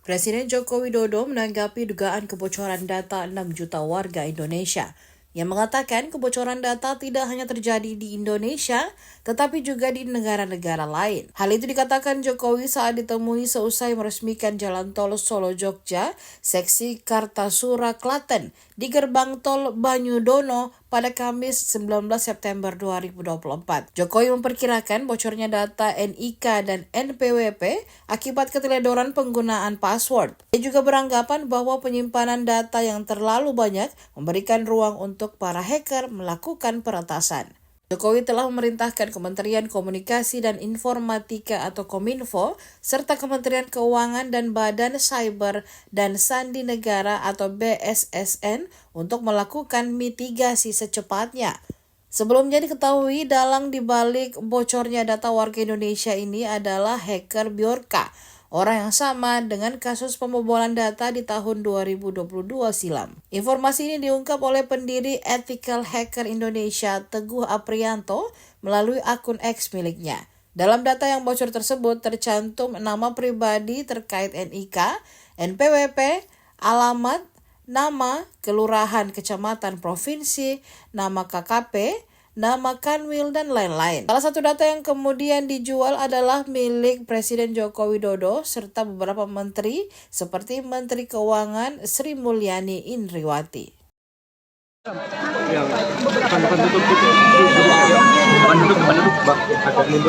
Presiden Joko Widodo menanggapi dugaan kebocoran data 6 juta warga Indonesia. Yang mengatakan kebocoran data tidak hanya terjadi di Indonesia, tetapi juga di negara-negara lain. Hal itu dikatakan Jokowi saat ditemui seusai meresmikan Jalan Tol Solo-Jogja, seksi Kartasura, Klaten, di gerbang tol Banyudono pada Kamis 19 September 2024. Jokowi memperkirakan bocornya data NIK dan NPWP akibat keteledoran penggunaan password. Dia juga beranggapan bahwa penyimpanan data yang terlalu banyak memberikan ruang untuk para hacker melakukan peretasan. Jokowi telah memerintahkan Kementerian Komunikasi dan Informatika atau Kominfo, serta Kementerian Keuangan dan Badan Cyber dan Sandi Negara atau BSSN untuk melakukan mitigasi secepatnya. Sebelumnya diketahui dalang dibalik bocornya data warga Indonesia ini adalah hacker Bjorka, orang yang sama dengan kasus pembobolan data di tahun 2022 silam. Informasi ini diungkap oleh pendiri Ethical Hacker Indonesia Teguh Aprianto melalui akun X miliknya. Dalam data yang bocor tersebut tercantum nama pribadi terkait NIK, NPWP, alamat, nama, kelurahan, kecamatan, provinsi, nama KKP, nama Kanwil, dan lain-lain. Salah satu data yang kemudian dijual adalah milik Presiden Joko Widodo serta beberapa menteri seperti Menteri Keuangan Sri Mulyani Indriwati.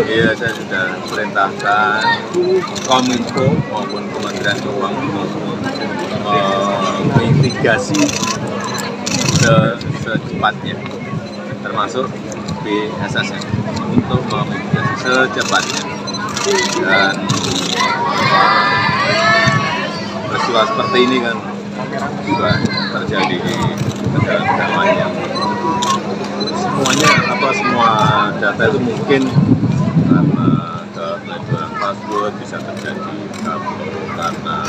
Iya, saya sudah perintahkan Kominfo maupun Kementerian Keuangan untuk mitigasi secepatnya, termasuk BSSN untuk memitigasi secepatnya. Dan peristiwa seperti ini kan juga terjadi di negara-negara lain yang semua data itu mungkin karena keteledoran password bisa terjadi karena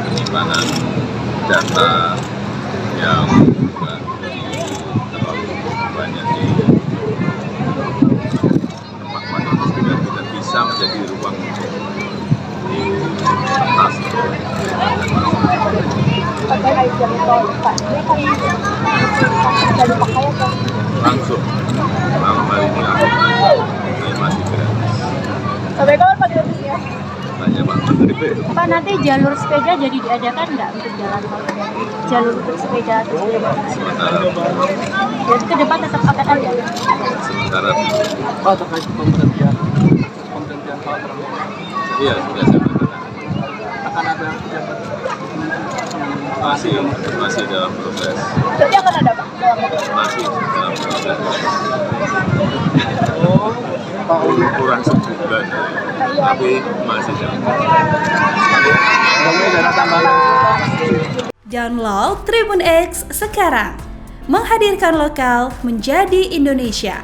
penyimpanan data yang juga terlalu banyak di tempat-tempat itu sehingga tidak bisa menjadi ruang untuk diretas. Langsung malam hari ini masih gratis. Sampai kapan Pak gratisnya? Tanya Pak Menteri. Pak, nanti jalur sepeda jadi diadakan nggak untuk jalan tol? Jalur untuk sepeda atau sepeda? Sementara Jadi ke depan tetap akan ada? sementara Pak, terkait pemberhentian Pak Prabowo, iya sudah saya katakan akan ada pejabat masih dalam proses. Berarti akan ada Pak? Masih dalam proses. Pak Kurang sebulan, tapi masih dalam proses. Download Tribun X sekarang, menghadirkan lokal menjadi Indonesia.